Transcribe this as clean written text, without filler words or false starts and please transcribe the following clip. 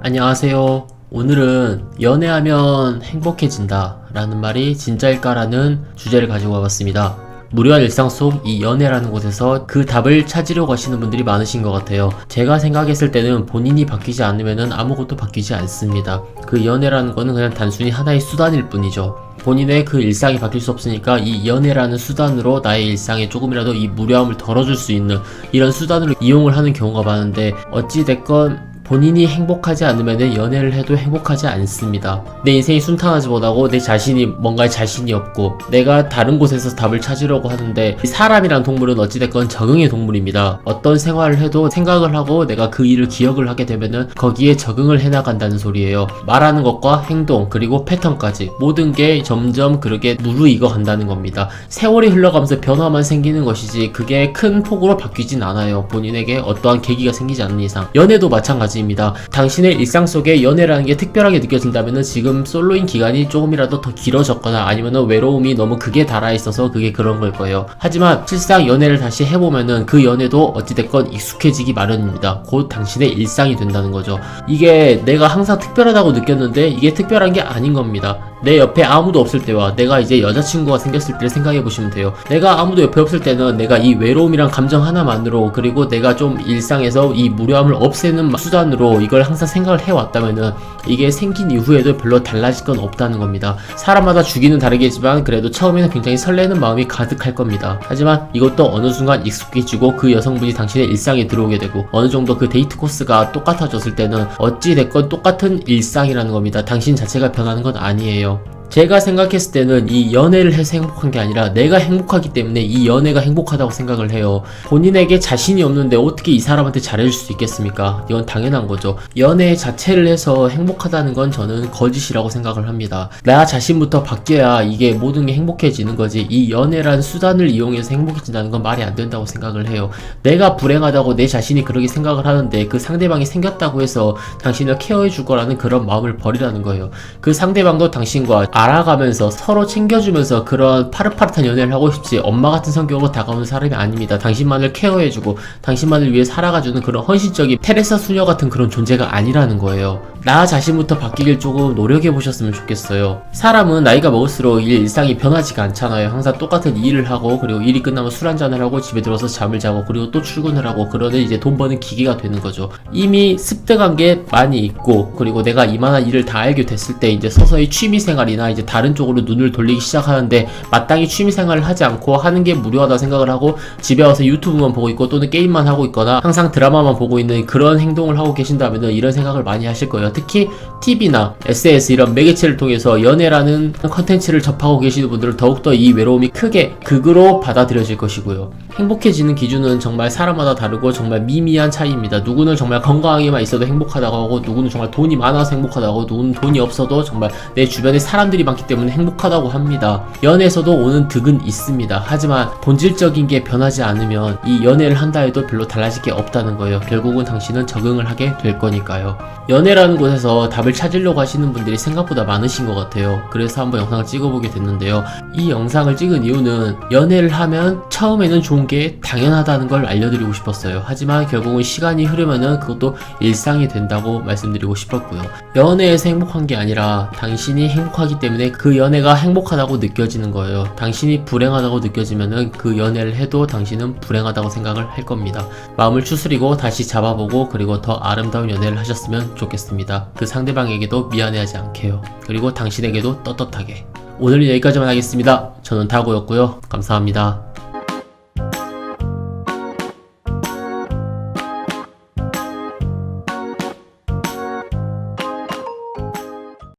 안녕하세요. 오늘은 연애하면 행복해진다 라는 말이 진짜일까 라는 주제를 가지고 와봤습니다. 무료한 일상 속 이 연애라는 곳에서 그 답을 찾으려고 하시는 분들이 많으신 것 같아요. 제가 생각했을 때는 본인이 바뀌지 않으면 아무것도 바뀌지 않습니다. 그 연애라는 거는 그냥 단순히 하나의 수단일 뿐이죠. 본인의 그 일상이 바뀔 수 없으니까 이 연애라는 수단으로 나의 일상에 조금이라도 이 무료함을 덜어줄 수 있는 이런 수단으로 이용을 하는 경우가 많은데, 어찌됐건 본인이 행복하지 않으면 연애를 해도 행복하지 않습니다. 내 인생이 순탄하지 못하고 내 자신이 뭔가에 자신이 없고 내가 다른 곳에서 답을 찾으려고 하는데, 사람이란 동물은 어찌됐건 적응의 동물입니다. 어떤 생활을 해도 생각을 하고 내가 그 일을 기억을 하게 되면은 거기에 적응을 해나간다는 소리예요. 말하는 것과 행동 그리고 패턴까지 모든 게 점점 그렇게 무르익어 간다는 겁니다. 세월이 흘러가면서 변화만 생기는 것이지 그게 큰 폭으로 바뀌진 않아요. 본인에게 어떠한 계기가 생기지 않는 이상. 연애도 마찬가지 입니다. 당신의 일상 속에 연애라는 게 특별하게 느껴진다면 지금 솔로인 기간이 조금이라도 더 길어졌거나 아니면 외로움이 너무 극에 달아 있어서 그게 그런 걸 거예요. 하지만 실상 연애를 다시 해보면은 그 연애도 어찌됐건 익숙해지기 마련입니다. 곧 당신의 일상이 된다는 거죠. 이게 내가 항상 특별하다고 느꼈는데 이게 특별한 게 아닌 겁니다. 내 옆에 아무도 없을 때와 내가 이제 여자친구가 생겼을 때를 생각해 보시면 돼요. 내가 아무도 옆에 없을 때는 내가 이 외로움이란 감정 하나만으로, 그리고 내가 좀 일상에서 이 무료함을 없애는 수단으로 이걸 항상 생각을 해왔다면은 이게 생긴 이후에도 별로 달라질 건 없다는 겁니다. 사람마다 주기는 다르겠지만 그래도 처음에는 굉장히 설레는 마음이 가득할 겁니다. 하지만 이것도 어느 순간 익숙해지고 그 여성분이 당신의 일상에 들어오게 되고 어느 정도 그 데이트 코스가 똑같아졌을 때는 어찌됐건 똑같은 일상이라는 겁니다. 당신 자체가 변하는 건 아니에요. 제가 생각했을 때는 이 연애를 해서 행복한 게 아니라 내가 행복하기 때문에 이 연애가 행복하다고 생각을 해요. 본인에게 자신이 없는데 어떻게 이 사람한테 잘해줄 수 있겠습니까? 이건 당연한 거죠. 연애 자체를 해서 행복하다는 건 저는 거짓이라고 생각을 합니다. 나 자신부터 바뀌어야 이게 모든 게 행복해지는 거지, 이 연애란 수단을 이용해서 행복해진다는 건 말이 안 된다고 생각을 해요. 내가 불행하다고 내 자신이 그렇게 생각을 하는데 그 상대방이 생겼다고 해서 당신을 케어해줄 거라는 그런 마음을 버리라는 거예요. 그 상대방도 당신과 알아가면서 서로 챙겨주면서 그런 파릇파릇한 연애를 하고 싶지, 엄마 같은 성격으로 다가오는 사람이 아닙니다. 당신만을 케어해주고 당신만을 위해 살아가주는 그런 헌신적인 테레사 수녀 같은 그런 존재가 아니라는 거예요. 나 자신부터 바뀌길 조금 노력해보셨으면 좋겠어요. 사람은 나이가 먹을수록 일상이 변하지가 않잖아요. 항상 똑같은 일을 하고, 그리고 일이 끝나면 술 한잔을 하고 집에 들어서 잠을 자고, 그리고 또 출근을 하고, 그러는 이제 돈 버는 기계가 되는 거죠. 이미 습득한 게 많이 있고, 그리고 내가 이만한 일을 다 알게 됐을 때 이제 서서히 취미생활이나 이제 다른 쪽으로 눈을 돌리기 시작하는데, 마땅히 취미생활을 하지 않고 하는 게 무료하다 생각을 하고 집에 와서 유튜브만 보고 있고 또는 게임만 하고 있거나 항상 드라마만 보고 있는 그런 행동을 하고 계신다면 이런 생각을 많이 하실 거예요. 특히 TV나 SNS 이런 매개체를 통해서 연애라는 컨텐츠를 접하고 계시는 분들은 더욱더 이 외로움이 크게 극으로 받아들여질 것이고요. 행복해지는 기준은 정말 사람마다 다르고 정말 미미한 차이입니다. 누구는 정말 건강하게만 있어도 행복하다고 하고, 누구는 정말 돈이 많아서 행복하다고 하고, 누구는 돈이 없어도 정말 내 주변에 사람들이 많기 때문에 행복하다고 합니다. 연애에서도 오는 득은 있습니다. 하지만 본질적인 게 변하지 않으면 이 연애를 한다 해도 별로 달라질 게 없다는 거예요. 결국은 당신은 적응을 하게 될 거니까요. 연애라는 곳에서 답을 찾으려고 하시는 분들이 생각보다 많으신 것 같아요. 그래서 한번 영상을 찍어보게 됐는데요. 이 영상을 찍은 이유는 연애를 하면 처음에는 좋은 게 당연하다는 걸 알려드리고 싶었어요. 하지만 결국은 시간이 흐르면은 그것도 일상이 된다고 말씀드리고 싶었고요. 연애에서 행복한 게 아니라 당신이 행복하기 때문에 그 연애가 행복하다고 느껴지는 거예요. 당신이 불행하다고 느껴지면은 그 연애를 해도 당신은 불행하다고 생각을 할 겁니다. 마음을 추스리고 다시 잡아보고, 그리고 더 아름다운 연애를 하셨으면 좋겠습니다. 그 상대방에게도 미안해하지 않게요. 그리고 당신에게도 떳떳하게. 오늘은 여기까지만 하겠습니다. 저는 다고였고요. 감사합니다.